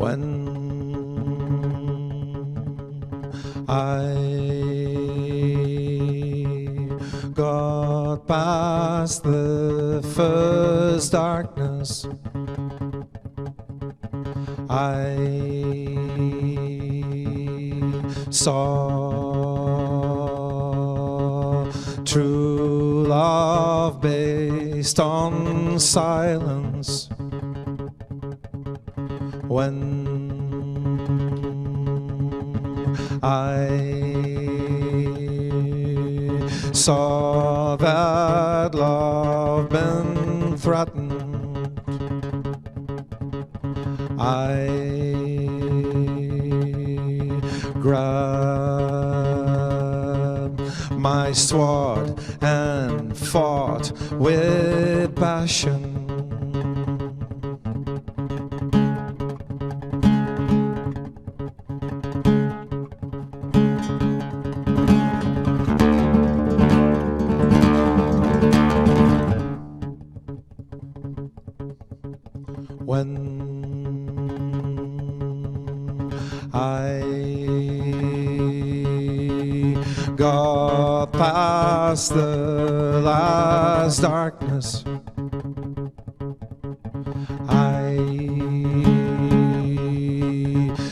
When I got past the first darkness, I saw true love based on silence. When I saw that love been threatened, I grabbed my sword and fought with passion. When I got past the last darkness, I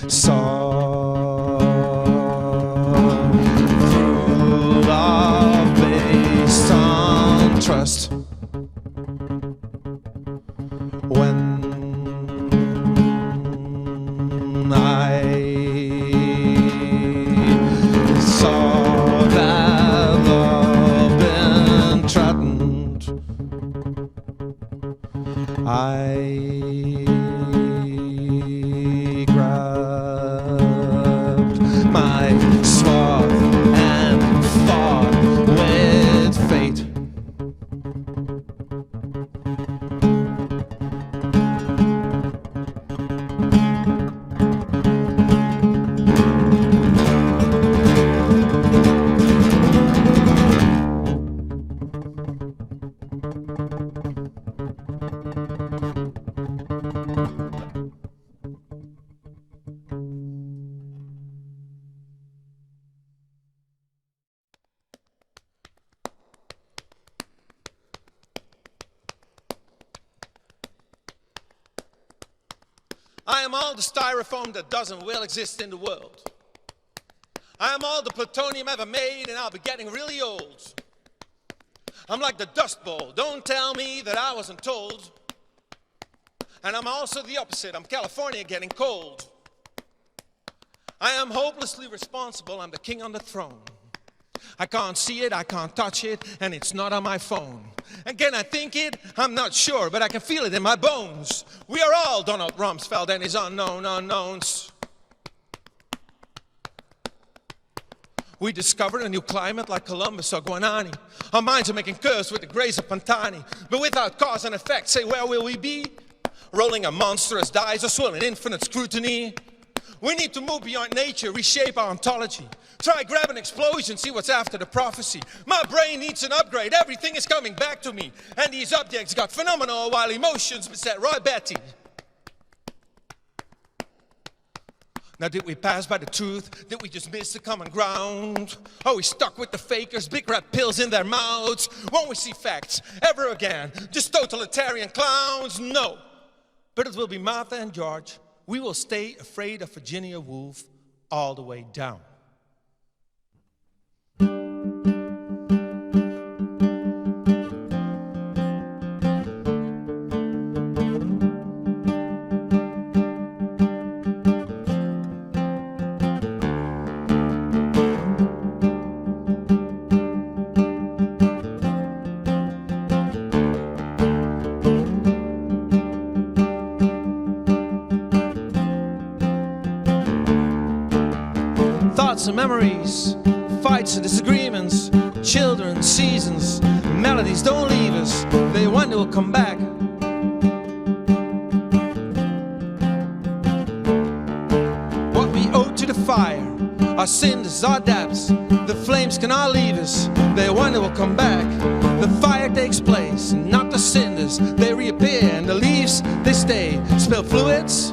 saw through love based on trust. When I saw that love been threatened, I grabbed my sword and fought with fate. I am all the styrofoam that doesn't will exist in the world. I am all the plutonium ever made, and I'll be getting really old. I'm like the Dust Bowl, don't tell me that I wasn't told. And I'm also the opposite, I'm California getting cold. I am hopelessly responsible, I'm the king on the throne. I can't see it, I can't touch it, and it's not on my phone. Again, I think it, I'm not sure, but I can feel it in my bones. We are all Donald Rumsfeld and his unknown unknowns. We discovered a new climate like Columbus or Guanani. Our minds are making curves with the grace of Pantani. But without cause and effect, say, where will we be? Rolling a monstrous dice or swirling infinite scrutiny? We need to move beyond nature, reshape our ontology. Try grab an explosion, see what's after the prophecy. My brain needs an upgrade, everything is coming back to me. And these objects got phenomenal while emotions beset Roy Betty. Now did we pass by the truth? Did we just miss the common ground? Are we stuck with the fakers, big red pills in their mouths? Won't we see facts ever again? Just totalitarian clowns? No. But it will be Martha and George. We will stay afraid of Virginia Woolf all the way down. Thoughts and memories, fights and disagreements, children, seasons, melodies don't leave us, they one day will come back. What we owe to the fire, our sins, our depths, the flames cannot leave us, they one day will come back. The fire takes place, not the cinders, they reappear, and the leaves, they stay, spill fluids,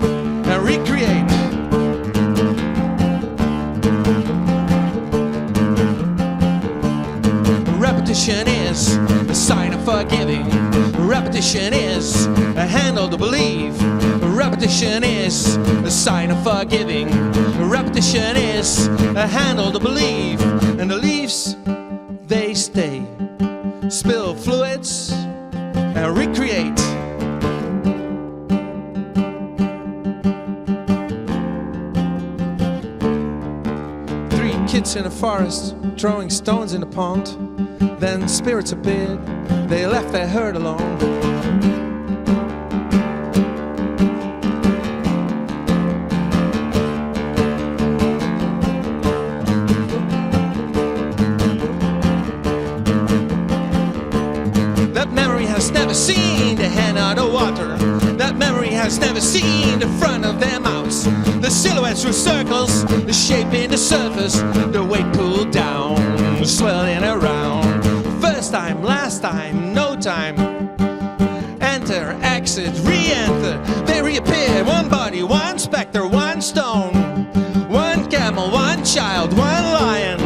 and recreate. Repetition is a sign of forgiving. Repetition is a handle to believe. Repetition is a sign of forgiving. Repetition is a handle to believe. And the leaves, they stay. Spill fluids and recreate. Three kids in a forest throwing stones in the pond. Then spirits appeared, they left their herd alone. That memory has never seen the hand out of water. That memory has never seen the front of their mouths. The silhouettes through circles, the shape in the surface, the weight pulled down, swirling around. First time, last time, no time. Enter, exit, re-enter. They reappear, one body, one specter, one stone, one camel, one child, one lion.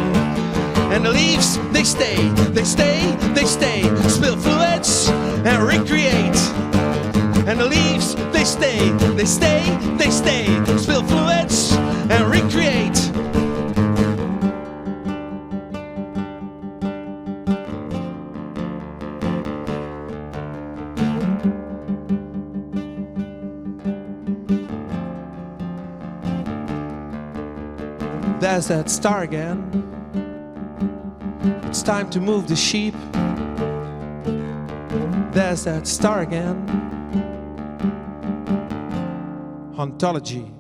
And the leaves, they stay, they stay, they stay. Spill fluids and recreate. And the leaves, they stay, they stay, they stay. Spill fluids and recreate. There's that star again. It's time to move the sheep. There's that star again. Ontology.